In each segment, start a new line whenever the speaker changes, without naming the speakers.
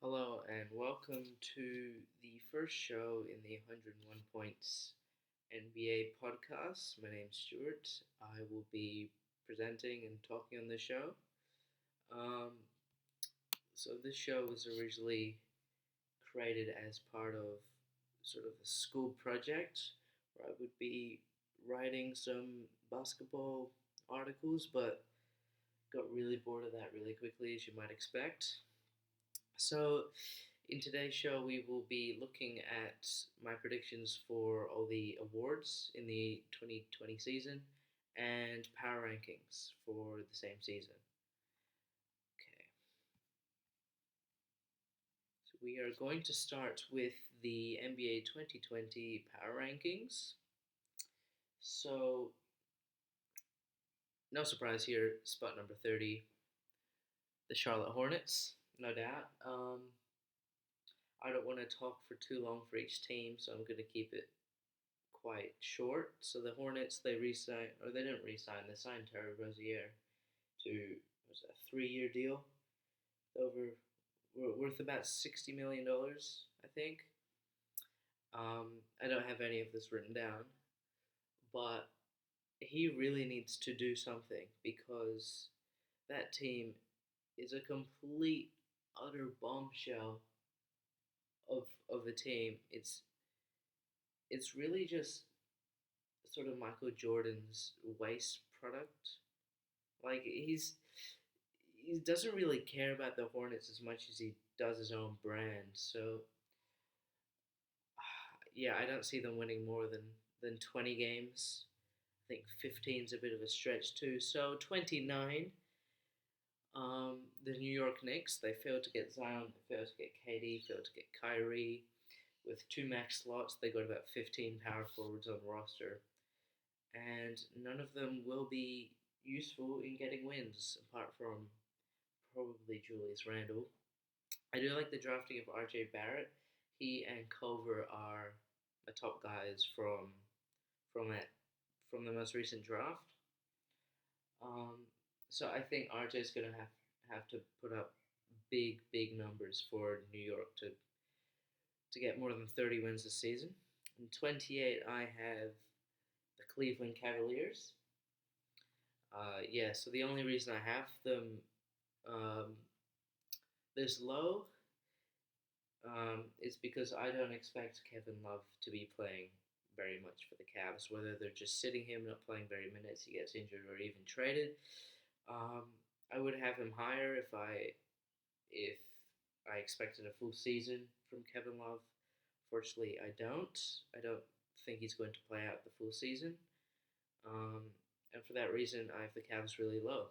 Hello and welcome to the first show in the 101 Points NBA podcast. My name's Stuart. I will be presenting and talking on the show. Um, so, this show was originally created as part of sort of a school project where I would be writing some basketball articles, but got really bored of that really quickly, as you might expect. So, in today's show, we will be looking at my predictions for all the awards in the 2020 season and power rankings for the same season. Okay, so we are going to start with the NBA 2020 power rankings. So, no surprise here, spot number 30, the Charlotte Hornets, no doubt. I don't want to talk for too long for each team, so I'm going to keep it quite short. So the Hornets, they re-signed, or they didn't re-sign, they signed Terry Rozier to, was it a 3-year deal? Over, worth about $60 million, I think. I don't have any of this written down, but he really needs to do something because that team is a complete, utter bombshell of a team. It's really just sort of Michael Jordan's waste product. Like he doesn't really care about the Hornets as much as he does his own brand. So yeah, I don't see them winning more than 20 games. I think 15 is a bit of a stretch too. So 29. The New York Knicks, they failed to get Zion, they failed to get KD, failed to get Kyrie. With two max slots, they got about 15 power forwards on the roster, and none of them will be useful in getting wins apart from probably Julius Randle. I do like the drafting of RJ Barrett. He and Culver are the top guys from that from the most recent draft. Um, so I think RJ is gonna have to put up big numbers for New York to get more than 30 wins this season. In 28, I have the Cleveland Cavaliers. Yeah, so the only reason I have them um, this low is because I don't expect Kevin Love to be playing very much for the Cavs. Whether they're just sitting him, not playing very minutes, he gets injured, or even traded. Um, I would have him higher if I expected a full season from Kevin Love. Fortunately, I don't. I don't think he's going to play out the full season. Um, and for that reason, I have the Cavs really low.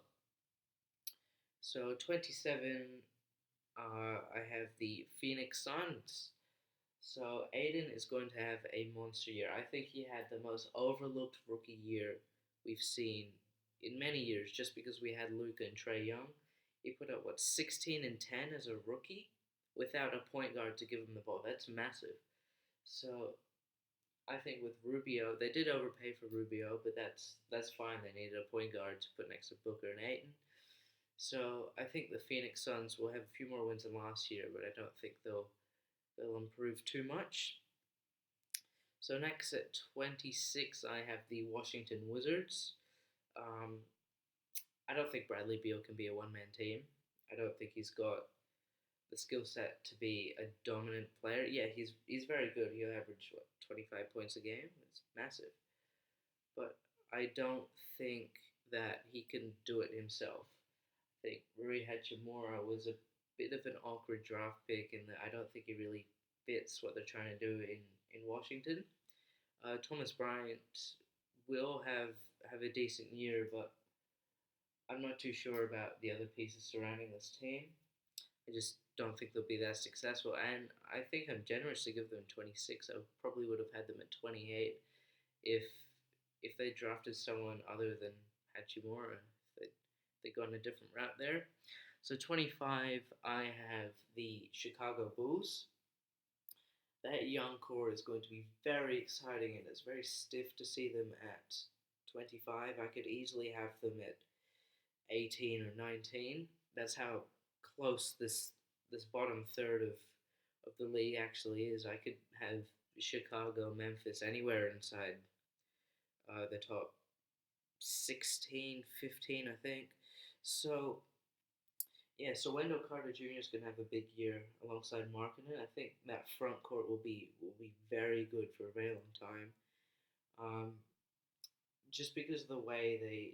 So 27, I have the Phoenix Suns. So Aiden is going to have a monster year. I think he had the most overlooked rookie year we've seen in many years, just because we had Luka and Trey Young. He put up what 16 and 10 as a rookie without a point guard to give him the ball. That's massive. So I think with Rubio, they did overpay for Rubio, but that's fine. They needed a point guard to put next to Booker and Ayton. So I think the Phoenix Suns will have a few more wins than last year, but I don't think they'll improve too much. So next at 26, I have the Washington Wizards. Um, I don't think Bradley Beal can be a one-man team. I don't think he's got the skill set to be a dominant player. Yeah, he's very good. He'll average 25 points a game. It's massive. But I don't think that he can do it himself. I think Rui Hachimura was a bit of an awkward draft pick in that I don't think he really fits what they're trying to do in Washington. Thomas Bryant will have a decent year, but I'm not too sure about the other pieces surrounding this team. I just don't think they'll be that successful, and I think I'm generous to give them 26. I probably would have had them at 28 if they drafted someone other than Hachimura. If they gone a different route there. So 25, I have the Chicago Bulls. That young core is going to be very exciting, and it's very stiff to see them at 25. I could easily have them at 18 or 19. That's how close this bottom third of the league actually is. I could have Chicago, Memphis, anywhere inside the top 16, 15, I think. So yeah, so Wendell Carter Jr. is going to have a big year alongside Markkinen. I think that front court will be very good for a very long time. Um, just because of the way they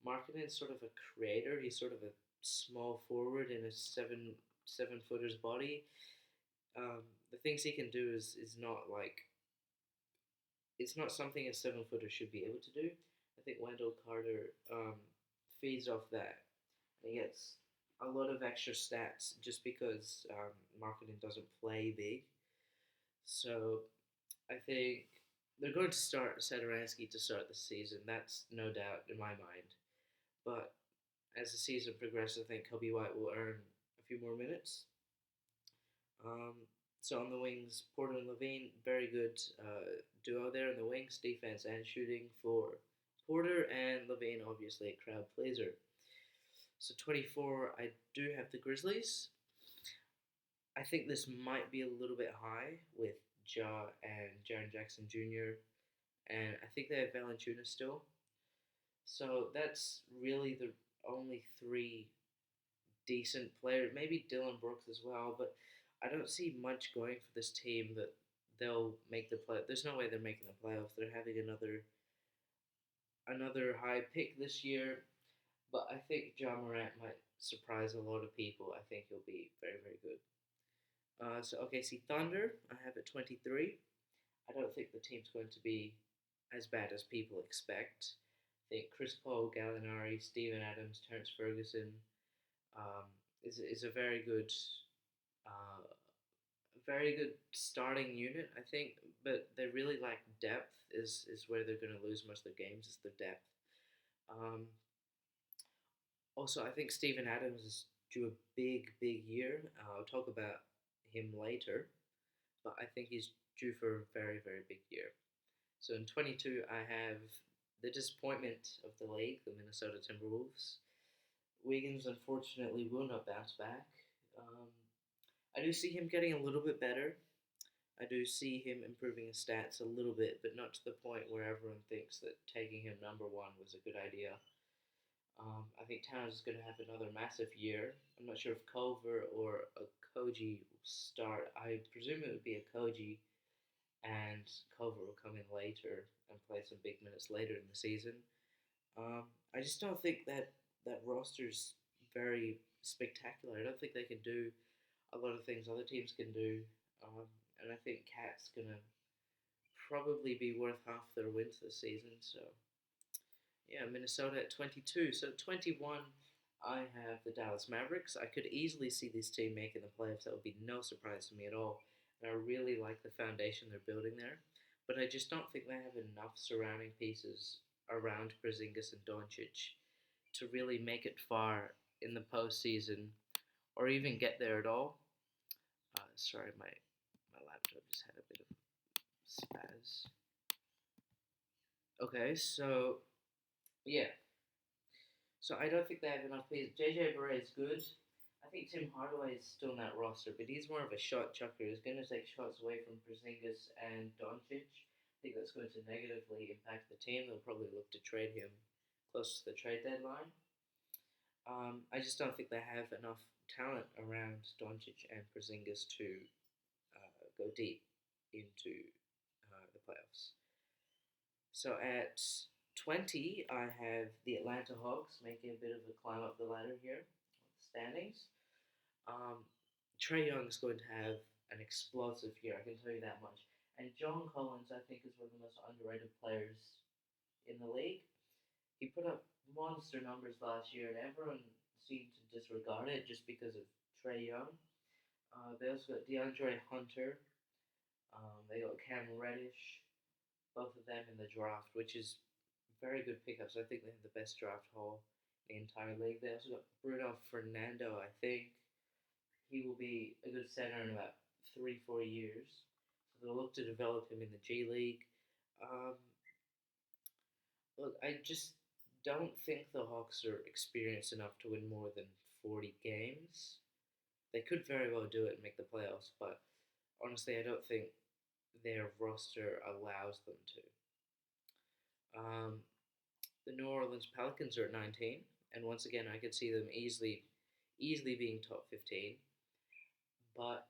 Markkinen is sort of a creator. He's sort of a small forward in a seven footer's body. The things he can do is not like it's not something a 7 footer should be able to do. I think Wendell Carter feeds off that. And he gets a lot of extra stats just because Marketing doesn't play big. So I think they're going to start Sadaransky to start the season. That's no doubt in my mind. But as the season progresses, I think Kobe White will earn a few more minutes. Um, so on the wings, Porter and Levine, very good duo there in the wings, defense and shooting for Porter, and Levine, obviously a crowd pleaser. So 24, I do have the Grizzlies. I think this might be a little bit high with Ja and Jaren Jackson Jr. And I think they have Valanciunas still. So that's really the only three decent players. Maybe Dylan Brooks as well, but I don't see much going for this team that they'll make the play. There's no way they're making the playoffs. They're having another high pick this year, but I think John Morant might surprise a lot of people. I think he'll be very, very good. So OKC Thunder, I have at 23. I don't think the team's going to be as bad as people expect. I think Chris Paul, Gallinari, Steven Adams, Terrence Ferguson is a uh, very good starting unit, I think. But they really lack depth. Is where they're going to lose most of their games. Is the depth. Um, Also, I think Steven Adams is due a big year. I'll talk about him later, but I think he's due for a very, very big year. So in 22, I have the disappointment of the league, the Minnesota Timberwolves. Wiggins, unfortunately, will not bounce back. Um, I do see him getting a little bit better. I do see him improving his stats a little bit, but not to the point where everyone thinks that taking him number one was a good idea. I think Towns is going to have another massive year. I'm not sure if Culver or a Koji will start. I presume it would be a Koji, and Culver will come in later and play some big minutes later in the season. I just don't think that roster's very spectacular. I don't think they can do a lot of things other teams can do, and I think Cat's gonna probably be worth half their wins this season. So yeah, Minnesota at 22. So 21, I have the Dallas Mavericks. I could easily see this team making the playoffs. That would be no surprise to me at all. And I really like the foundation they're building there. But I just don't think they have enough surrounding pieces around Porzingis and Doncic to really make it far in the postseason or even get there at all. Sorry, my laptop just had a bit of spaz. Okay, so yeah, so I don't think they have enough pieces. JJ Barea is good. I think Tim Hardaway is still in that roster, but he's more of a shot chucker. He's going to take shots away from Porzingis and Doncic. I think that's going to negatively impact the team. They'll probably look to trade him close to the trade deadline. I just don't think they have enough talent around Doncic and Porzingis to go deep into the playoffs. So at 20, I have the Atlanta Hawks making a bit of a climb up the ladder here, standings. Um, Trey Young is going to have an explosive year, I can tell you that much. And John Collins, I think, is one of the most underrated players in the league. He put up monster numbers last year, and everyone seemed to disregard it just because of Trey Young. They also got DeAndre Hunter. They got Cam Reddish, both of them in the draft, which is very good pickups. I think they have the best draft haul in the entire league. They also got Bruno Fernando, I think. He will be a good center in about 3, 4 years. So they'll look to develop him in the G League. Um, Look, I just don't think the Hawks are experienced enough to win more than 40 games. They could very well do it and make the playoffs, but honestly, I don't think their roster allows them to. The New Orleans Pelicans are at 19, and once again, I could see them easily being top 15. But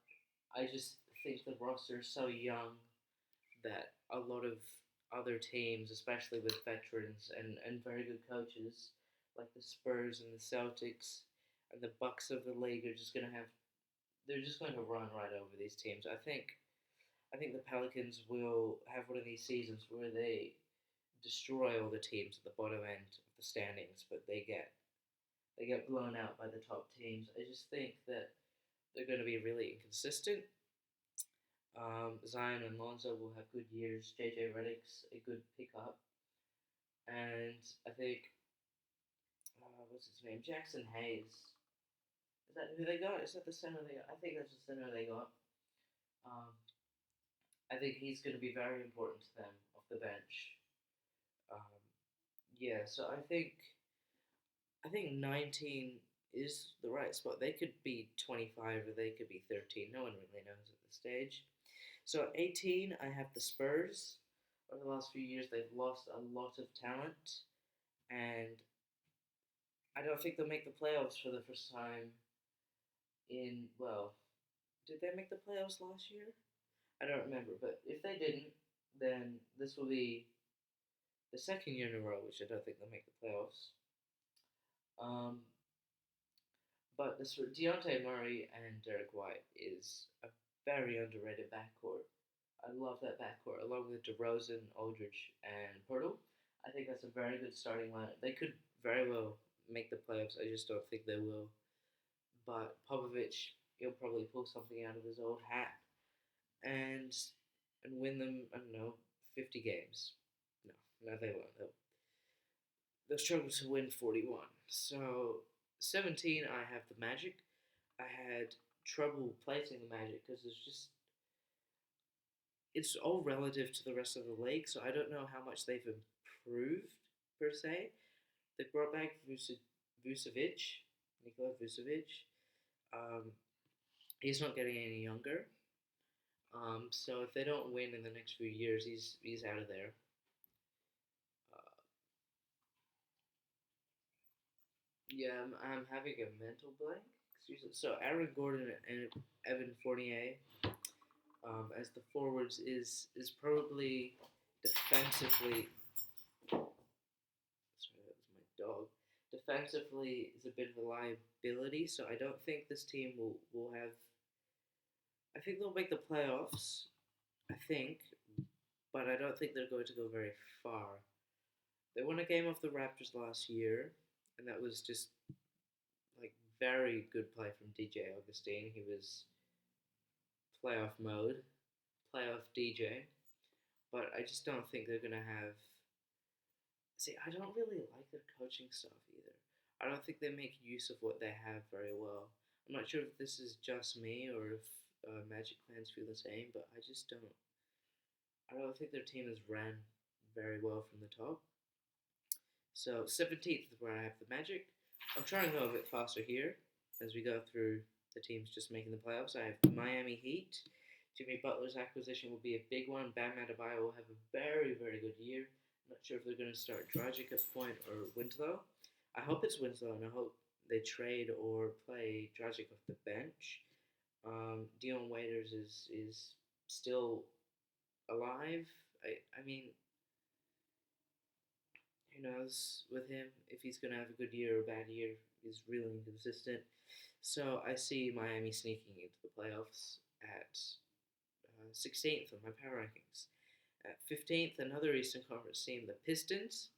I just think the roster is so young that a lot of other teams, especially with veterans and very good coaches, like the Spurs and the Celtics and the Bucks of the league, are just gonna have they're just going to run right over these teams. I think the Pelicans will have one of these seasons where they destroy all the teams at the bottom end of the standings, but they get blown out by the top teams. I just think that they're going to be really inconsistent. Zion and Lonzo will have good years. JJ Redick's a good pickup, and I think what's his name, Jackson Hayes. Is that who they got? Is that the center they got? I think that's the center they got. Um, I think he's going to be very important to them off the bench. Um, yeah, so I think 19 is the right spot. They could be 25 or they could be 13. No one really knows at this stage. So at 18, I have the Spurs. Over the last few years, they've lost a lot of talent, and I don't think they'll make the playoffs for the first time in, well, did they make the playoffs last year? I don't remember, but if they didn't, then this will be the second year in a row, which I don't think they'll make the playoffs. Um, but this for Deontay Murray and Derek White is a very underrated backcourt. I love that backcourt, along with DeRozan, Aldridge, and Pirtle. I think that's a very good starting lineup. They could very well make the playoffs. I just don't think they will. But Popovich, he'll probably pull something out of his old hat and and win them. I don't know, 50 games. No, no, they won't. They'll struggle to win 41. So 17, I have the Magic. I had trouble placing the Magic because it's all relative to the rest of the league. So I don't know how much they've improved per se. They brought back Vucevic, Nikola Vucevic. Um, he's not getting any younger. So if they don't win in the next few years, he's out of there. Uh, yeah, I'm having a mental blank. Excuse me. So Aaron Gordon and Evan Fournier as the forwards is probably defensively. Sorry, that was my dog. Defensively is a bit of a liability, so I don't think this team will have. I think they'll make the playoffs. I think, but I don't think they're going to go very far. They won a game off the Raptors last year, and that was just like very good play from DJ Augustine. He was playoff mode, playoff DJ. But I just don't think they're gonna have. See, I don't really like their coaching staff either. I don't think they make use of what they have very well. I'm not sure if this is just me or if Magic fans feel the same, but I just don't. I don't think their team has ran very well from the top. So 17th is where I have the Magic. I'll try and go a bit faster here as we go through the teams just making the playoffs. I have the Miami Heat. Jimmy Butler's acquisition will be a big one. Bam Adebayo will have a very, very good year. I'm not sure if they're going to start Dragic at point or Winslow. I hope it's Winslow, and I hope they trade or play Dragic off the bench. Dion Waiters is still alive. I mean, who knows with him if he's going to have a good year or a bad year. He's really inconsistent. So I see Miami sneaking into the playoffs at 16th on my power rankings. At 15th, another Eastern Conference team, the Pistons.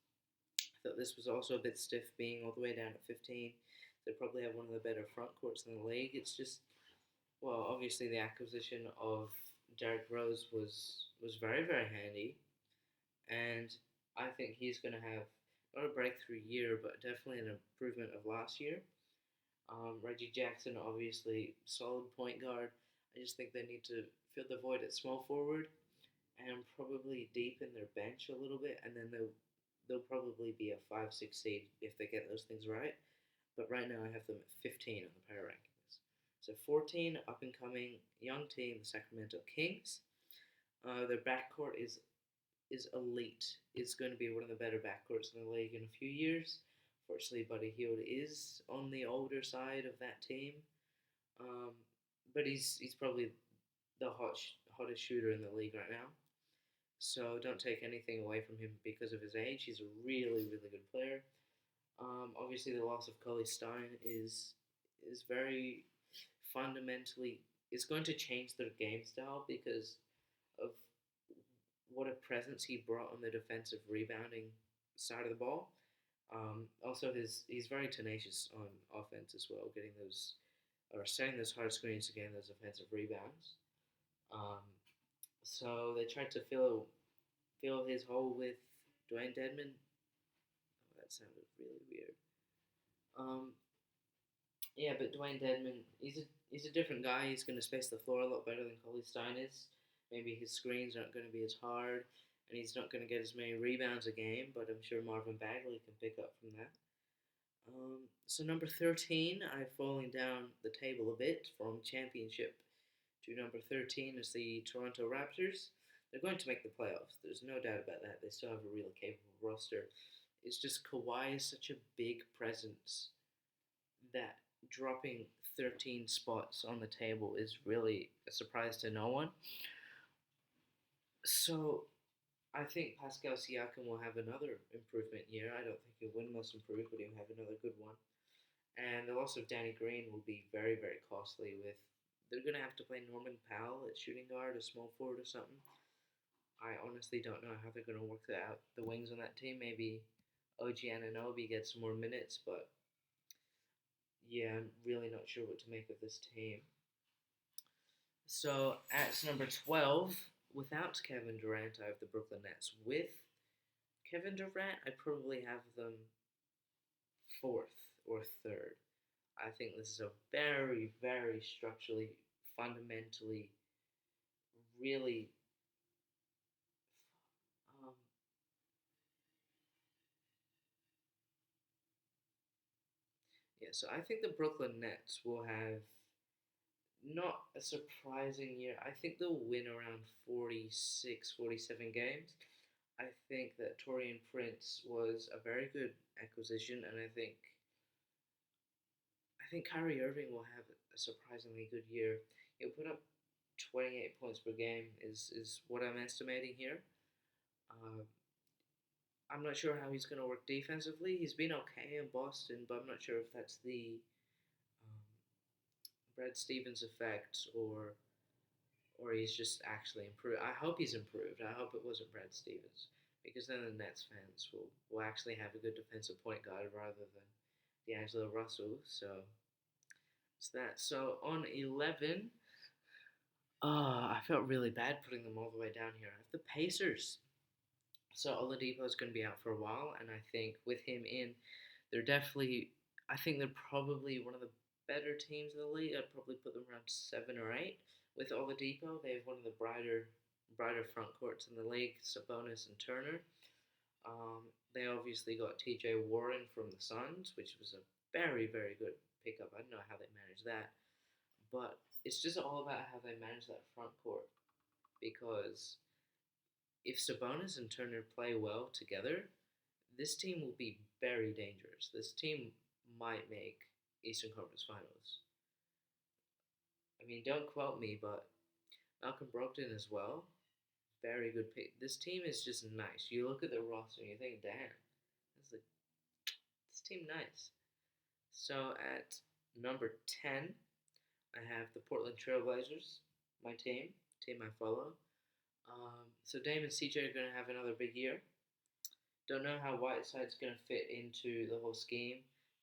I thought this was also a bit stiff being all the way down at 15. They probably have one of the better front courts in the league. It's just, well, obviously the acquisition of Derrick Rose was very, very handy. And I think he's going to have not a breakthrough year, but definitely an improvement of last year. Reggie Jackson, obviously, solid point guard. I just think they need to fill the void at small forward and probably deepen their bench a little bit, and then they'll probably be a 5-6 seed if they get those things right. But right now, I have them at 15 on the power rankings. So 14, up and coming young team, the Sacramento Kings. Their backcourt is elite. It's going to be one of the better backcourts in the league in a few years. Fortunately, Buddy Hield is on the older side of that team, um, but he's probably the hottest shooter in the league right now. So don't take anything away from him because of his age. He's a really good player. Obviously, the loss of Cully Stein is very fundamentally. It's going to change their game style because of what a presence he brought on the defensive rebounding side of the ball. Also, he's very tenacious on offense as well, getting those or setting those hard screens to gain those offensive rebounds. Um, so they tried to fill his hole with Dwayne Dedman. Oh, that sounded really weird. Um, yeah, but Dwayne Dedman, he's a different guy. He's going to space the floor a lot better than Coley Stein is. Maybe his screens aren't going to be as hard, and he's not going to get as many rebounds a game. But I'm sure Marvin Bagley can pick up from that. So number 13, I've fallen down the table a bit from championship to number 13 is the Toronto Raptors. They're going to make the playoffs. There's no doubt about that. They still have a really capable roster. It's just Kawhi is such a big presence that dropping 13 spots on the table is really a surprise to no one. So I think Pascal Siakam will have another improvement year. I don't think he'll win most improved, but he'll have another good one. And the loss of Danny Green will be very costly. With they're gonna have to play Norman Powell at shooting guard, a small forward or something. I honestly don't know how they're gonna work that out. The wings on that team, maybe OG Anunoby gets some more minutes, but yeah, I'm really not sure what to make of this team. So at number 12, without Kevin Durant, I have the Brooklyn Nets. With Kevin Durant, I probably have them fourth or third. I think this is a very structurally, fundamentally, really. Um, yeah, so I think the Brooklyn Nets will have not a surprising year. I think they'll win around 46, 47 games. I think that Torian Prince was a very good acquisition, and I think Kyrie Irving will have a surprisingly good year. He'll put up 28 points per game is what I'm estimating here. Uh, I'm not sure how he's going to work defensively. He's been okay in Boston, but I'm not sure if that's the um, Brad Stevens effect or he's just actually improved. I hope he's improved. I hope it wasn't Brad Stevens because then the Nets fans will actually have a good defensive point guard rather than D'Angelo Russell. So it's that. So on 11, I felt really bad putting them all the way down here. I have the Pacers. So Oladipo is going to be out for a while, and I think with him in, they're definitely. I think they're probably one of the better teams in the league. I'd probably put them around 7 or 8. With Oladipo, they have one of the brighter front courts in the league. Sabonis and Turner. They obviously got T.J. Warren from the Suns, which was a very good pickup. I don't know how they managed that, but it's just all about how they manage that front court because if Sabonis and Turner play well together, this team will be very dangerous. This team might make Eastern Conference Finals. I mean, don't quote me, but Malcolm Brogdon as well. Very good pick. This team is just nice. You look at the roster and you think, damn, this team nice. So at number 10, I have the Portland Trailblazers, my team I follow. So Dame and CJ are going to have another big year. Don't know how Whiteside's going to fit into the whole scheme.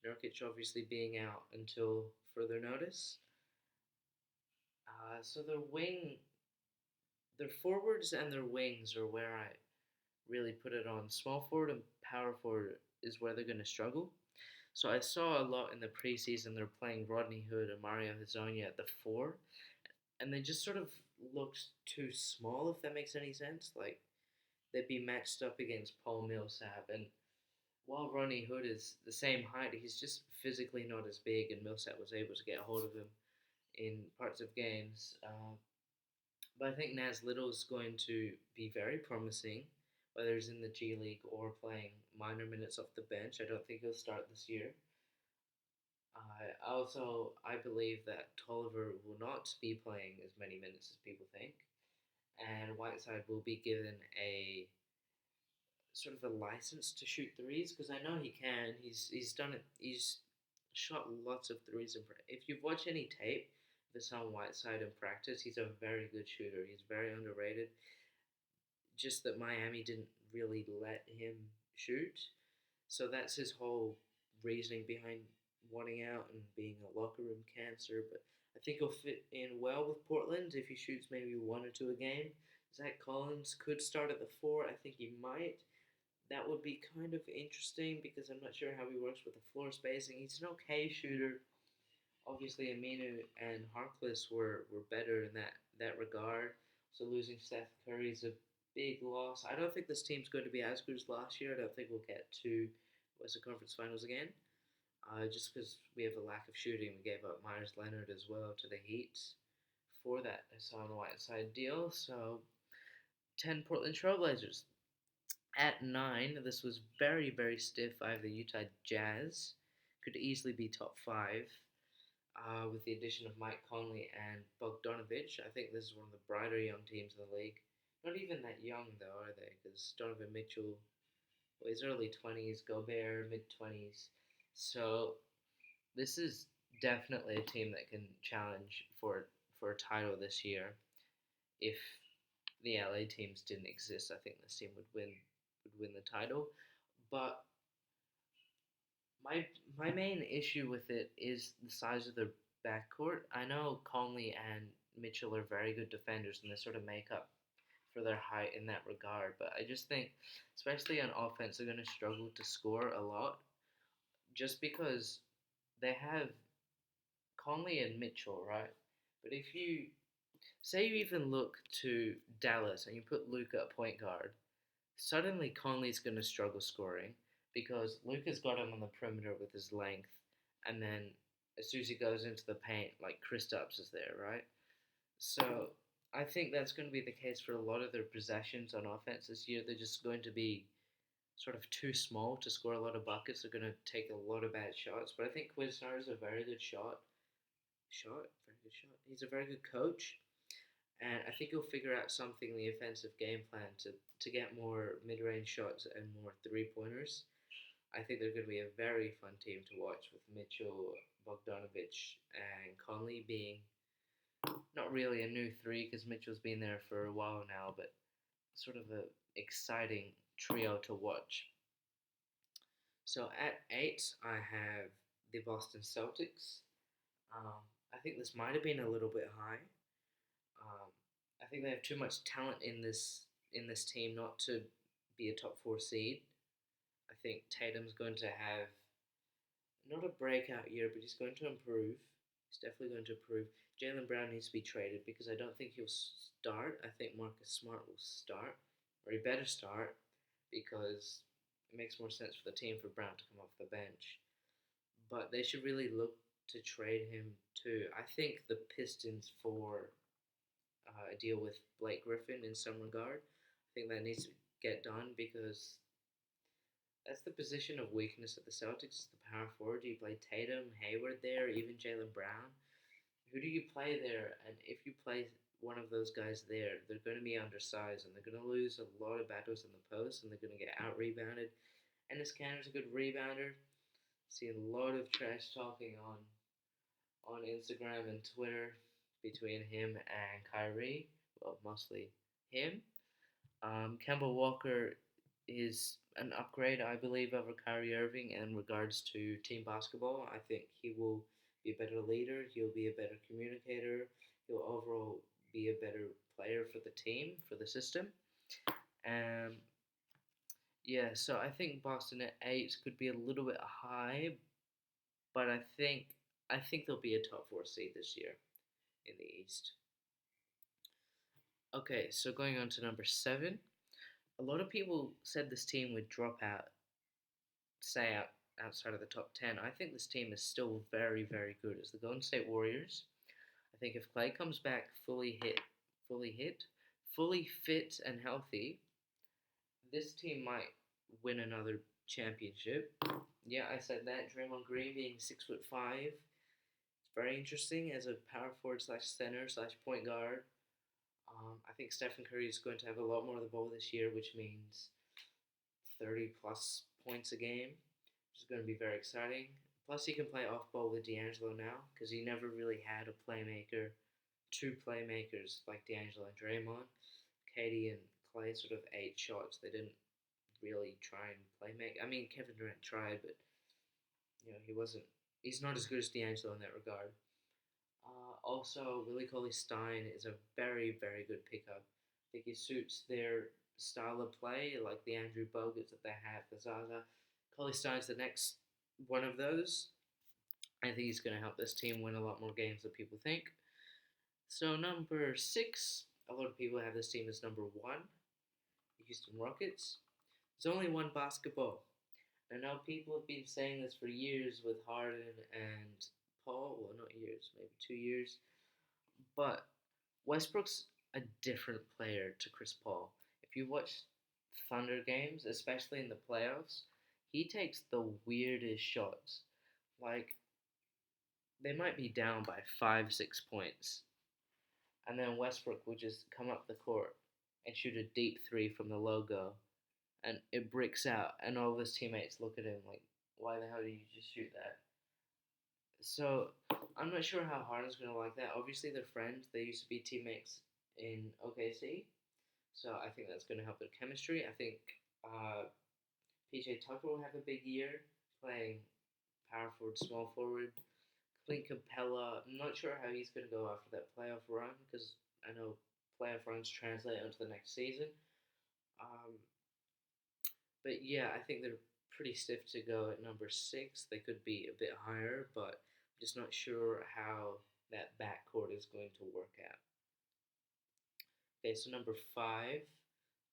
Nurkic obviously being out until further notice. So their forwards and their wings are where I really put it on. Small forward and power forward is where they're going to struggle. So I saw a lot in the preseason. They're playing Rodney Hood and Mario Hezonja at the 4, and they just sort of looked too small, if that makes any sense. Like they'd be matched up against Paul Millsap, and while Rodney Hood is the same height, he's just physically not as big, and Millsap was able to get a hold of him in parts of games. But I think Naz Little is going to be very promising, whether he's in the G League or playing minor minutes off the bench. I don't think he'll start this year. I believe that Tolliver will not be playing as many minutes as people think, and Whiteside will be given a sort of a license to shoot threes because I know he can. He's done it. He's shot lots of threes. If you've watched any tape of Hassan Whiteside in practice, he's a very good shooter. He's very underrated. Just that Miami didn't really let him shoot, so that's his whole reasoning behind wanting out and being a locker room cancer. But I think he'll fit in well with Portland if he shoots maybe one or two a game. Zach Collins could start at the four. I think he might. That would be kind of interesting because I'm not sure how he works with the floor spacing. He's an okay shooter. Obviously, Aminu and Harkless were better in that regard. So losing Seth Curry is a big loss. I don't think this team's going to be as good as last year. I don't think we'll get to Western Conference Finals again. Just because we have a lack of shooting. We gave up Myers Leonard as well to the Heat for that Hassan Whiteside deal. So 10 Portland Trailblazers. At 9, this was very, very stiff. I have the Utah Jazz. Could easily be top 5 with the addition of Mike Conley and Bogdanovich. I think this is one of the brighter young teams in the league. Not even that young, though, are they? Because Donovan Mitchell, well, he's early 20s, Gobert, mid 20s. So this is definitely a team that can challenge for a title this year. If the LA teams didn't exist, I think this team would win the title. But my main issue with it is the size of the backcourt. I know Conley and Mitchell are very good defenders, and they sort of make up for their height in that regard. But I just think, especially on offense, they're going to struggle to score a lot, just because they have Conley and Mitchell, right? But if you say you even look to Dallas and you put Luka at point guard, suddenly Conley's going to struggle scoring because Luka's got him on the perimeter with his length, and then as soon as he goes into the paint, like Kristaps is there, right? So I think that's going to be the case for a lot of their possessions on offense this year. They're just going to be sort of too small to score a lot of buckets. They're going to take a lot of bad shots. But I think Quiznar is a very good very good shot. He's a very good coach. And I think he'll figure out something in the offensive game plan to get more mid-range shots and more three-pointers. I think they're going to be a very fun team to watch with Mitchell, Bogdanovich, and Conley being not really a new three because Mitchell's been there for a while now, but sort of a exciting trio to watch. So at 8, I have the Boston Celtics. Um, I think this might have been a little bit high. Um, I think they have too much talent in this team not to be a top 4 seed. I think Tatum's going to have not a breakout year, but he's going to improve. He's definitely going to improve. Jaylen Brown needs to be traded because I don't think he'll start. I think Marcus Smart will start, or he better start, because it makes more sense for the team for Brown to come off the bench. But they should really look to trade him too. I think the Pistons for a deal with Blake Griffin in some regard. I think that needs to get done because that's the position of weakness at the Celtics. The power forward. Do you play Tatum, Hayward there, even Jaylen Brown? Who do you play there? And if you play one of those guys there, they're going to be undersized and they're going to lose a lot of battles in the post and they're going to get out rebounded. Ennis Cantor's a good rebounder. Seeing a lot of trash talking on Instagram and Twitter between him and Kyrie. Well, mostly him. Kemba Walker is an upgrade, I believe, over Kyrie Irving in regards to team basketball. I think he will be a better leader. He'll be a better communicator. He'll overall be a better player for the team, for the system. Um, yeah, so I think Boston at 8 could be a little bit high, but I think they'll be a top 4 seed this year in the East. Okay, so going on to number 7. A lot of people said this team would drop out, say outside of the top 10. I think this team is still very, very good. It's the Golden State Warriors. think if Clay comes back fully hit, fully fit and healthy, this team might win another championship. Yeah, I said that. Draymond Green being 6'5", it's very interesting as a power forward slash center slash point guard. I think Stephen Curry is going to have a lot more of the ball this year, which means 30 plus points a game, which is going to be very exciting. Plus, he can play off ball with D'Angelo now because he never really had a playmaker, two playmakers like D'Angelo and Draymond. Katie and Clay sort of ate shots. They didn't really try and play make. I mean, Kevin Durant tried, but he wasn't. He's not as good as D'Angelo in that regard. Also, Willie Cauley Stein is a very, very good pickup. I think he suits their style of play, like the Andrew Bogut's that they have, the Zaza. Cauley Stein's the next one of those. I think he's going to help this team win a lot more games than people think. So, number 6, a lot of people have this team as number 1, the Houston Rockets. There's only one basketball. I know people have been saying this for years with Harden and Paul. Well, not years, maybe 2 years. But Westbrook's a different player to Chris Paul. If you watch Thunder games, especially in the playoffs, he takes the weirdest shots. Like, they might be down by 5, 6 points. And then Westbrook will just come up the court and shoot a deep three from the logo. And it bricks out. And all of his teammates look at him like, why the hell did you just shoot that? So I'm not sure how Harden's going to like that. Obviously, they're friends. They used to be teammates in OKC. So I think that's going to help their chemistry. I think PJ Tucker will have a big year playing power forward, small forward. Clint Capella, I'm not sure how he's going to go after that playoff run because I know playoff runs translate onto the next season. But yeah, I think they're pretty stiff to go at number 6. They could be a bit higher, but I'm just not sure how that backcourt is going to work out. Okay, so number 5,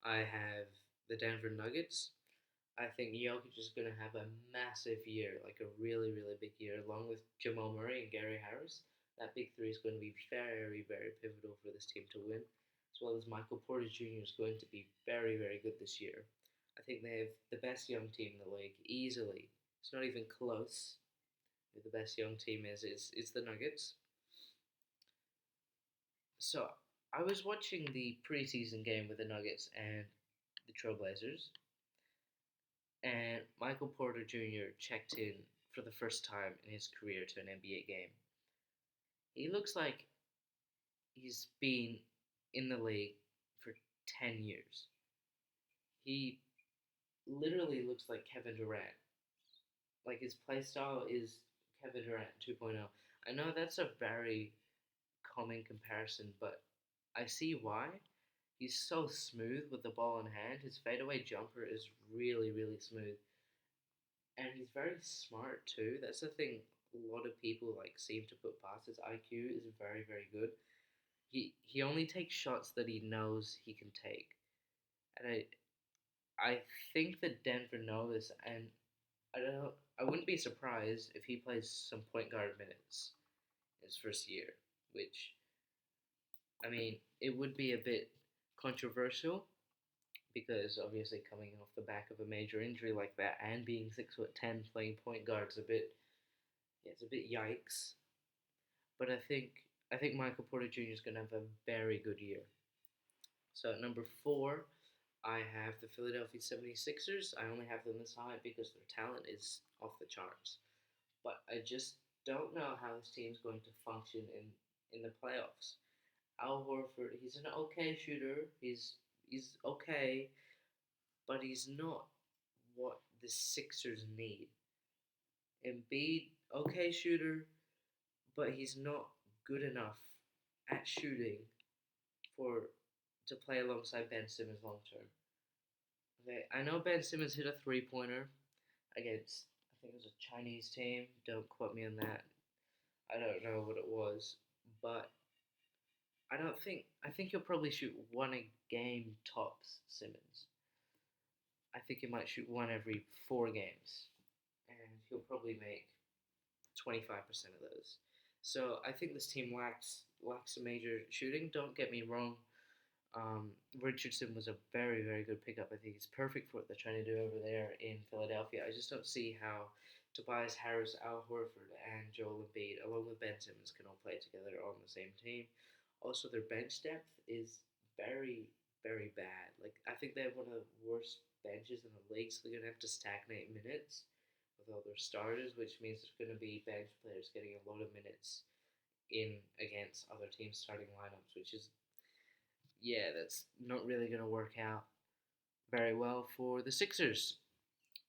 I have the Denver Nuggets. I think Jokic is going to have a massive year, like a really, really big year, along with Jamal Murray and Gary Harris. That big three is going to be very, very pivotal for this team to win, as well as Michael Porter Jr. is going to be very, very good this year. I think they have the best young team in the league, easily. It's not even close. Who the best young team is the Nuggets. So I was watching the preseason game with the Nuggets and the Trailblazers, and Michael Porter Jr. checked in for the first time in his career to an NBA game. He looks like he's been in the league for 10 years. He literally looks like Kevin Durant. Like his play style is Kevin Durant 2.0. I know that's a very common comparison, but I see why. He's so smooth with the ball in hand. His fadeaway jumper is really, really smooth. And he's very smart too. That's the thing a lot of people like seem to put past. His IQ is very, very good. He only takes shots that he knows he can take. And I think that Denver knows this, and I wouldn't be surprised if he plays some point guard minutes his first year, which I mean, it would be a bit controversial because obviously coming off the back of a major injury like that and being 6'10" playing point guard is it's a bit yikes. But I think Michael Porter Jr. is gonna have a very good year. So at number 4, I have the Philadelphia 76ers. I only have them this high because their talent is off the charts. But I just don't know how this team's going to function in the playoffs. Al Horford, he's an okay shooter. He's okay, but he's not what the Sixers need. Embiid, okay shooter, but he's not good enough at shooting for to play alongside Ben Simmons long term. Okay, I know Ben Simmons hit a 3-pointer against I think it was a Chinese team. Don't quote me on that. I don't know what it was, but I think he'll probably shoot one a game tops, Simmons. I think he might shoot one every 4 games, and he'll probably make 25% of those. So I think this team lacks a major shooting. Don't get me wrong. Richardson was a very, very good pickup. I think he's perfect for what they're trying to do over there in Philadelphia. I just don't see how Tobias Harris, Al Horford, and Joel Embiid, along with Ben Simmons, can all play together on the same team. Also, their bench depth is very, very bad. Like, I think they have one of the worst benches in the league, so they're going to have to stagnate minutes with all their starters, which means there's going to be bench players getting a lot of minutes in against other teams' starting lineups, which is, yeah, that's not really going to work out very well for the Sixers.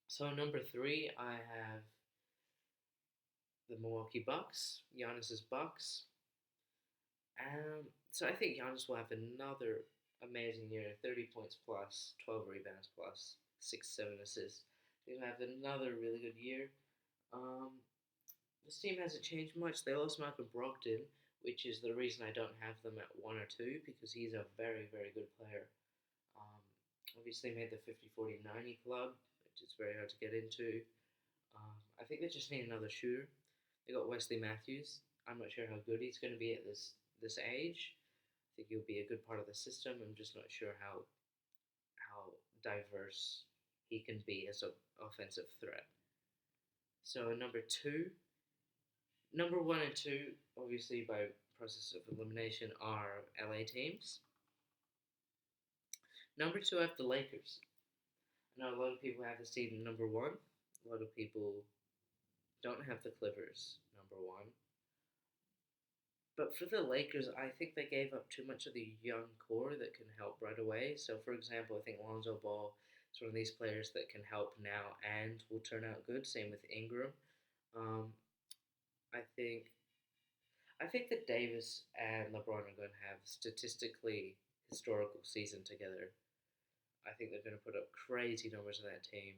So number three, I have the Milwaukee Bucks, Giannis's Bucks. So I think Giannis will have another amazing year, 30 points plus, 12 rebounds plus, 7 assists. He'll have another really good year. Um, this team hasn't changed much. They lost Malcolm Brogdon, which is the reason I don't have them at 1 or 2, because he's a very, very good player. Um, Obviously made the 50-40-90 club, which is very hard to get into. I think they just need another shooter. They got Wesley Matthews. I'm not sure how good he's going to be at this age. I think he'll be a good part of the system. I'm just not sure how diverse he can be as an offensive threat. So number one and two, obviously by process of elimination, are LA teams. Number two, I have the Lakers. I know a lot of people have this team number one. A lot of people don't have the Clippers number one. But for the Lakers, I think they gave up too much of the young core that can help right away. So, for example, I think Lonzo Ball is one of these players that can help now and will turn out good. Same with Ingram. Um, I think I think that Davis and LeBron are going to have statistically historical season together. I think they're going to put up crazy numbers on that team.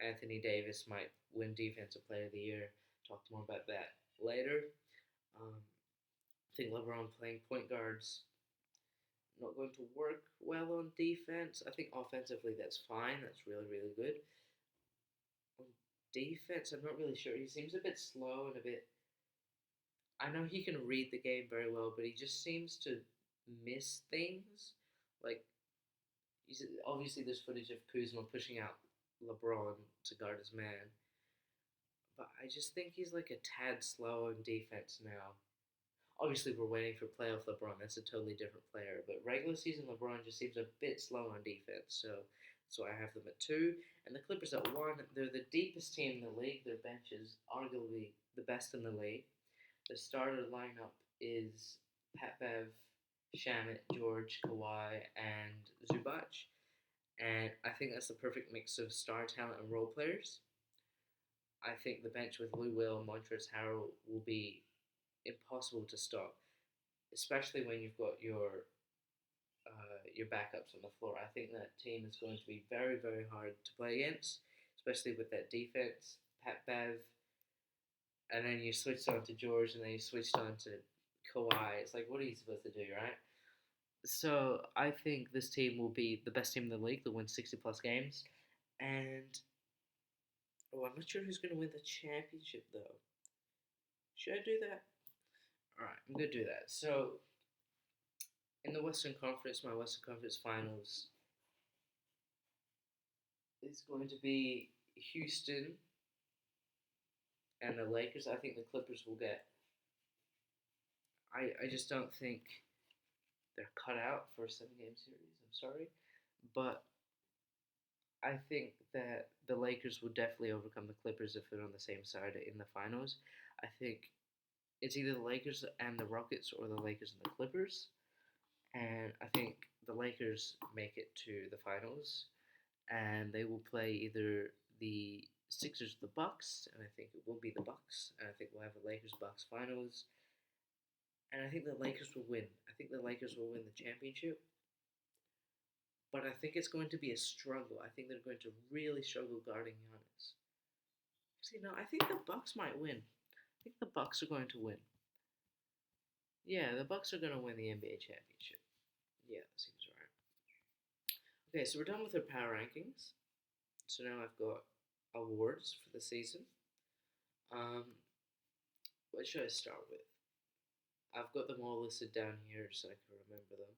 Anthony Davis might win Defensive Player of the Year. Talk more about that later. I think LeBron playing point guards not going to work well on defense. I think offensively that's fine. That's really, really good. On defense, I'm not really sure. He seems a bit slow and a bit. I know he can read the game very well, but he just seems to miss things. Like, obviously, there's footage of Kuzma pushing out LeBron to guard his man, but I just think he's like a tad slow on defense now. Obviously, we're waiting for playoff LeBron. That's a totally different player. But regular season LeBron just seems a bit slow on defense. So I have them at 2. And the Clippers at 1. They're the deepest team in the league. Their bench is arguably the best in the league. The starter lineup is Pat Bev, Shamit, George, Kawhi, and Zubac. And I think that's the perfect mix of star talent and role players. I think the bench with Lou Will, Montrezl Harrell will be impossible to stop, especially when you've got your backups on the floor. I think that team is going to be very, very hard to play against, especially with that defense. Pat Bev, and then you switched on to George, and then you switched on to Kawhi. It's like, what are you supposed to do, right? So I think this team will be the best team in the league. They'll win 60 plus games, and I'm not sure who's going to win the championship though. Should I do that? All right, I'm gonna do that. So in the Western Conference, my Western Conference Finals is going to be Houston and the Lakers. I think the Clippers will get. I just don't think they're cut out for a 7-game series. I'm sorry, but I think that the Lakers will definitely overcome the Clippers if they're on the same side in the finals. I think it's either the Lakers and the Rockets or the Lakers and the Clippers. And I think the Lakers make it to the finals, and they will play either the Sixers or the Bucks, and I think it will be the Bucks. And I think we'll have a Lakers Bucks finals, and I think the Lakers will win. I think the Lakers will win the championship, but I think it's going to be a struggle. I think they're going to really struggle guarding Giannis. See, no, I think the Bucks might win. I think the Bucks are going to win. Yeah, the Bucks are going to win the NBA championship. Yeah, that seems right. Okay, so we're done with our power rankings. So now I've got awards for the season. What should I start with? I've got them all listed down here so I can remember them.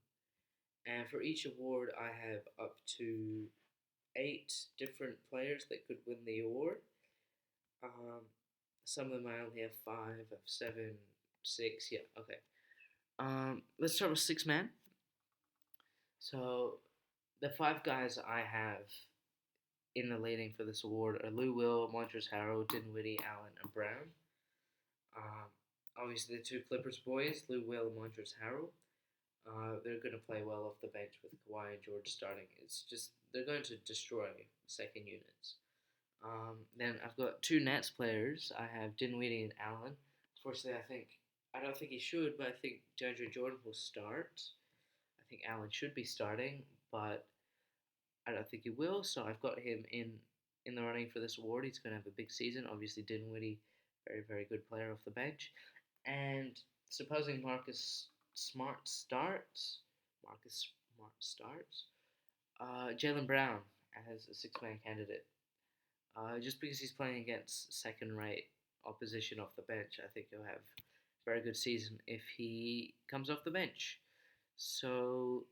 And for each award, I have up to 8 different players that could win the award. Um, some of them I only have 5, I have 7, 6. Yeah, okay. Let's start with six man. So the 5 guys I have in the leading for this award are Lou Will, Montrezl Harrell, Dinwiddie, Allen, and Brown. Um, Obviously, the two Clippers boys, Lou Will and Montrezl Harrell, they're going to play well off the bench with Kawhi and George starting. It's just they're going to destroy second units. Then I've got two Nets players. I have Dinwiddie and Allen. Unfortunately, I don't think he should, but I think DeAndre Jordan will start. I think Allen should be starting, but I don't think he will. So I've got him in the running for this award. He's going to have a big season. Obviously, Dinwiddie, very good player off the bench, and supposing Marcus Smart starts. Jaylen Brown as a six-man candidate. Just because he's playing against second-rate opposition off the bench, I think he'll have a very good season if he comes off the bench. So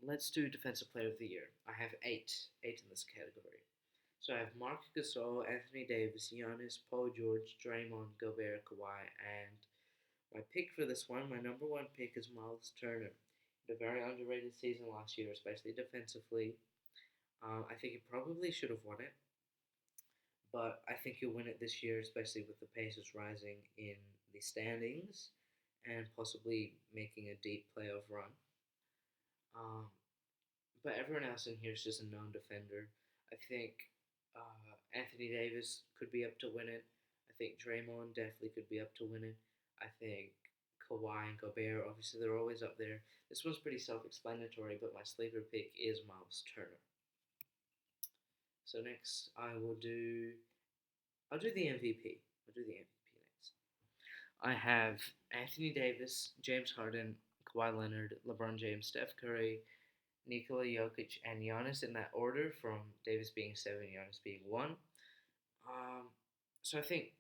let's do Defensive Player of the Year. I have eight in this category. So I have Marc Gasol, Anthony Davis, Giannis, Paul George, Draymond, Gobert, Kawhi, and my pick for this one, my number one pick is Miles Turner. He had a very underrated season last year, especially defensively. I think he probably should have won it, but I think he'll win it this year, especially with the Pacers rising in the standings and possibly making a deep playoff run. Um, but everyone else in here is just a known defender. I think Anthony Davis could be up to win it. I think Draymond definitely could be up to win it. I think Kawhi and Gobert, obviously, they're always up there. This one's pretty self-explanatory, but my sleeper pick is Miles Turner. So next, I'll do the MVP. I'll do the MVP next. I have Anthony Davis, James Harden, Kawhi Leonard, LeBron James, Steph Curry, Nikola Jokic, and Giannis in that order, from Davis being 7, Giannis being 1. Um, so I think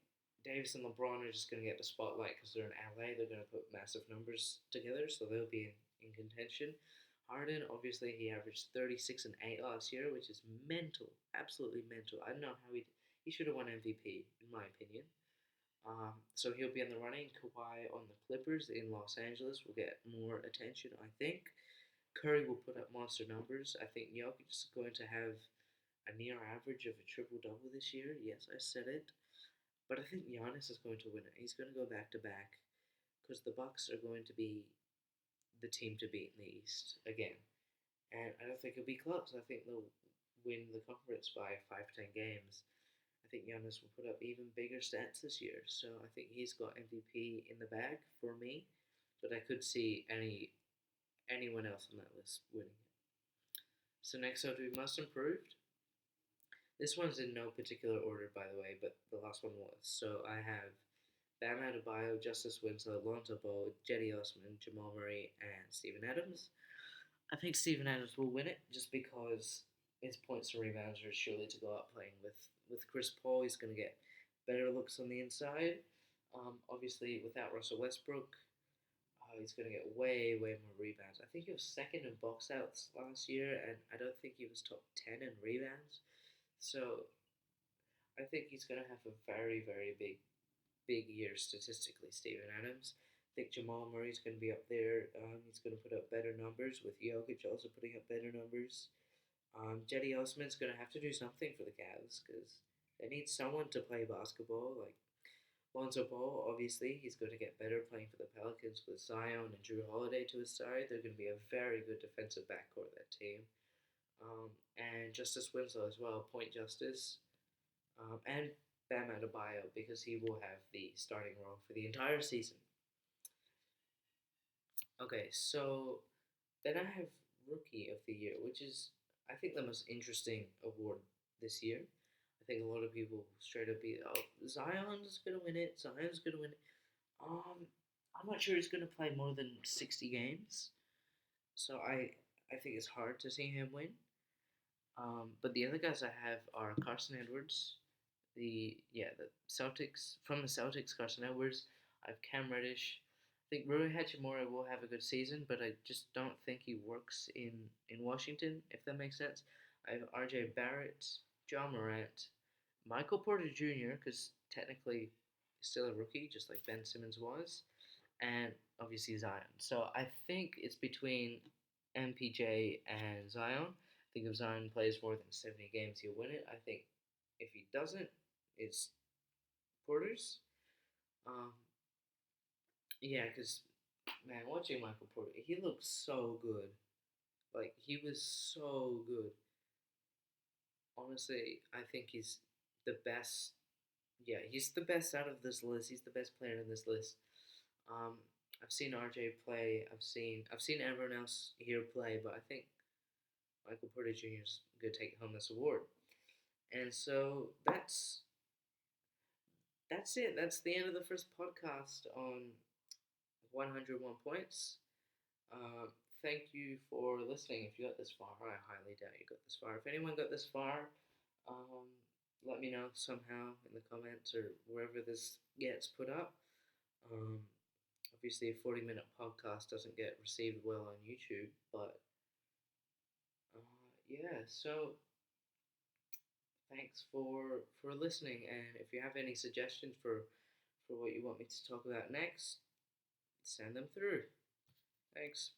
Davis and LeBron are just going to get the spotlight because they're in LA. They're going to put massive numbers together, so they'll be in contention. Harden, obviously, he averaged 36 and 8 last year, which is mental, absolutely mental. I don't know how he should have won MVP, in my opinion. So he'll be in the running. Kawhi on the Clippers in Los Angeles will get more attention, I think. Curry will put up monster numbers. I think Jokic is going to have a near average of a triple double this year. Yes, I said it. But I think Giannis is going to win it. He's going to go back to back because the Bucks are going to be the team to beat in the East again. And I don't think it'll be close. I think they'll win the conference by 5-10 games. I think Giannis will put up even bigger stats this year. So I think he's got MVP in the bag for me. But I could see anyone else on that list winning it. So next I'll do most improved. This one's in no particular order, by the way, but the last one was. So I have Bam Adebayo, Justice Winslow, Lonzo Ball, Jetty Osman, Jamal Murray, and Steven Adams. I think Steven Adams will win it just because his points and rebounds are surely to go up playing with Chris Paul. He's going to get better looks on the inside. Obviously, without Russell Westbrook, he's going to get way more rebounds. I think he was second in box outs last year, and I don't think he was top 10 in rebounds. So I think he's going to have a very big year statistically, Steven Adams. I think Jamal Murray's going to be up there. He's going to put up better numbers with Jokic also putting up better numbers. Jetty Osman's going to have to do something for the Cavs because they need someone to play basketball. Like Lonzo Ball, obviously, he's going to get better playing for the Pelicans with Zion and Drew Holiday to his side. They're going to be a very good defensive backcourt, that team. And Justice Winslow as well, point justice. And Bam Adebayo because he will have the starting role for the entire season. Okay, so then I have Rookie of the Year, which is, I think, the most interesting award this year. I think a lot of people straight up be, oh, Zion's going to win it, Zion's going to win it. I'm not sure he's going to play more than 60 games, so I think it's hard to see him win. But the other guys I have are Carson Edwards, the Celtics, from the Celtics, Carson Edwards. I have Cam Reddish, think Rui Hachimura will have a good season, but I just don't think he works in Washington, if that makes sense. I have R.J. Barrett, John Morant, Michael Porter Jr., because technically he's still a rookie, just like Ben Simmons was, and obviously Zion. So I think it's between MPJ and Zion. I think if Zion plays more than 70 games, he'll win it. I think if he doesn't, it's Porter's. Um, yeah, because man, watching Michael Porter, he looks so good. Like he was so good. Honestly, I think he's the best. Yeah, he's the best out of this list. He's the best player in this list. Um, I've seen RJ play. I've seen everyone else here play, but I think Michael Porter Jr. is going to take home this award. And so that's it. That's the end of the first podcast on 101 points. Uh, Thank you for listening. If you got this far, I highly doubt you got this far. If anyone got this far, um, let me know somehow in the comments or wherever this gets put up. Um, Obviously, a 40-minute podcast doesn't get received well on YouTube, but yeah. So thanks for listening, and if you have any suggestions for what you want me to talk about next, send them through. Thanks.